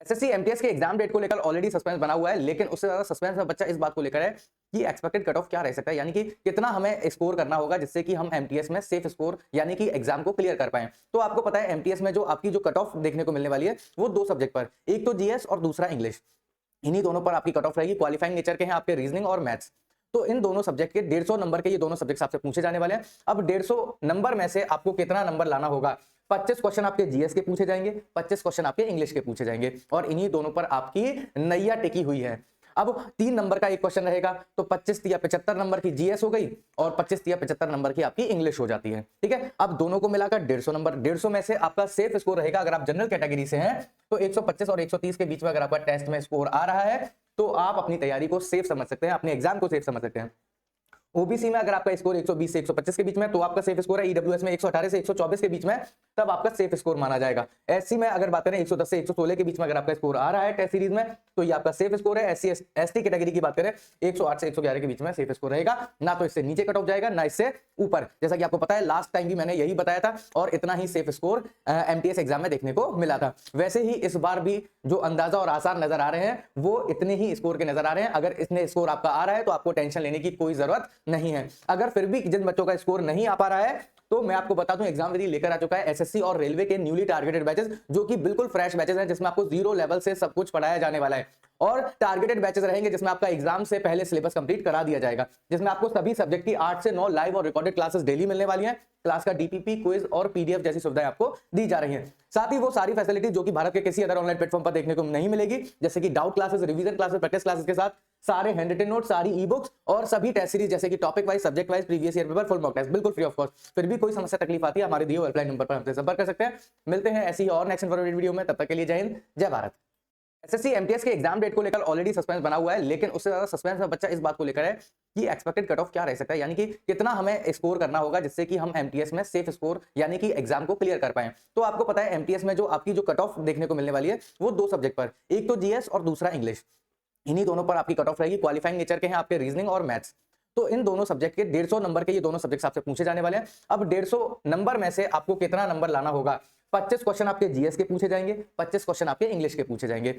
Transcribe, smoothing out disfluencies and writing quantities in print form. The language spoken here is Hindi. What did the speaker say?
एसएससी एमटीएस के एग्जाम डेट को लेकर ऑलरेडी सस्पेंस बना हुआ है, लेकिन उससे ज्यादा सस्पेंस में बच्चा इस बात को लेकर है कि एक्सपेक्टेड कट ऑफ क्या रह सकता है, यानी कि कितना हमें स्कोर करना होगा जिससे कि हम एमटीएस में सेफ स्कोर यानी कि एग्जाम को क्लियर कर पाए। तो आपको पता है एमटीएस में जो आपकी जो कट ऑफ देखने को मिलने वाली है वो दो सब्जेक्ट पर, एक तो जीएस और दूसरा इंग्लिश। इन्हीं दोनों पर आपकी कट ऑफ रहेगी। क्वालिफाइंग नेचर के हैं आपके रीजनिंग और मैथ्स। तो इन दोनों सब्जेक्ट के 150 नंबर के ये दोनों सब्जेक्ट आपसे पूछे जाने वाले हैं। अब 150 नंबर में से आपको कितना नंबर लाना होगा? 25 क्वेश्चन आपके जीएस के पूछे जाएंगे, 25 क्वेश्चन आपके इंग्लिश के पूछे जाएंगे और इन्हीं दोनों पर आपकी नैया टिकी हुई है। अब 3 नंबर का एक क्वेश्चन रहेगा तो 25 या 75 नंबर की जीएस हो गई और 25 या 75 नंबर की आपकी इंग्लिश हो जाती है। ठीक है, अब दोनों को मिलाकर 150 नंबर। 150 में से आपका सेफ स्कोर रहेगा अगर आप जनरल कैटेगरी से हैं तो 125 और 130 के बीच में अगर आपका टेस्ट में स्कोर आ रहा है तो आप अपनी तैयारी को सेफ समझ सकते हैं, अपने एग्जाम को सेफ समझ सकते हैं। ओबीसी में अगर आपका स्कोर 120 से 125 के बीच में तो आपका सेफ स्कोर है। ईडब्ल्यूएस में 118 से 124 के बीच में तब आपका सेफ स्कोर माना जाएगा। एससी में अगर बात करें 110 से 116 के बीच में अगर आपका स्कोर आ रहा है टेस्ट सीरीज में तो ये आपका सेफ स्कोर है। एससी एसटी कैटेगरी की बात करें 108 से 111 के बीच में सेफ स्कोर रहेगा, ना तो इससे नीचे कट ऑफ जाएगा ना इससे ऊपर। जैसा कि आपको पता है लास्ट टाइम भी मैंने यही बताया था और इतना ही सेफ स्कोर एमटीएस एग्जाम में देखने को मिला था। वैसे ही इस बार भी जो अंदाजा और आसार नजर आ रहे हैं वो इतने ही स्कोर के नजर आ रहे हैं। अगर इसने स्कोर आपका आ रहा है तो आपको टेंशन लेने की कोई जरूरत नहीं है। अगर फिर भी जिन बच्चों का स्कोर नहीं आ पा रहा है तो मैं आपको बता दूं एग्जाम विधि लेकर आ चुका है एसएससी और रेलवे के न्यूली टारगेटेड बैचेस, जो कि बिल्कुल फ्रेश बैचेस हैं जिसमें आपको जीरो लेवल से सब कुछ पढ़ाया जाने वाला है। और टारगेटेड बैचेस रहेंगे जिसमें आपका एग्जाम से पहले सिलेबस कंप्लीट करा दिया जाएगा, जिसमें आपको सभी सब्जेक्ट की 8 से 9 लाइव और रिकॉर्डेड क्लासेस डेली मिलने वाली हैं। क्लास का डीपीपी, क्विज और पीडीएफ जैसी सुविधाएं आपको दी जा रही हैं। साथ ही वो सारी फैसिलिटी जो कि भारत के किसी अदर ऑनलाइन प्लेटफॉर्म पर देखने को नहीं मिलेगी, जैसे कि doubt classes, revision classes, practice classes के साथ सारे हैंड रिटन नोट, सारी ई बुक्स और सभी टेस्ट सीरीज जैसे कि topic wise, subject wise, previous year paper, full mock test बिल्कुल फ्री ऑफ कॉस्ट। फिर भी कोई समस्या तकलीफ आती है हमारे दिए हेल्पलाइन नंबर पर हमसे संपर्क कर सकते हैं। मिलते हैं ऐसी ही और नेक्स्ट इन्फॉर्मेटिव वीडियो में, तब तक के लिए जय हिंद, जय भारत। एसएससी एमटीएस के एग्जाम डेट को लेकर ऑलरेडी सस्पेंस बना हुआ है, लेकिन उससे ज्यादा सस्पेंस में बच्चा इस बात को लेकर है कि एक्सपेक्टेड कट ऑफ क्या रह सकता है, यानी कि कितना हमें स्कोर करना होगा जिससे कि हम एमटीएस में सेफ स्कोर यानी कि एग्जाम को क्लियर कर पाए। तो आपको पता है एमटीएस में जो आपकी जो कट ऑफ देखने को मिलने वाली है वो दो सब्जेक्ट पर, एक तो जीएस और दूसरा इंग्लिश। इन्हीं दोनों पर आपकी कट ऑफ रहेगी। क्वालिफाइंग नेचर के हैं आपके रीजनिंग और मैथ्स। तो इन दोनों सब्जेक्ट के 150 नंबर के ये दोनों सब्जेक्ट्स आपसे पूछे जाने वाले हैं। अब 150 नंबर में से आपको कितना नंबर लाना होगा? 25 क्वेश्चन आपके जीएस के पूछे जाएंगे, 25 क्वेश्चन आपके इंग्लिश के पूछे जाएंगे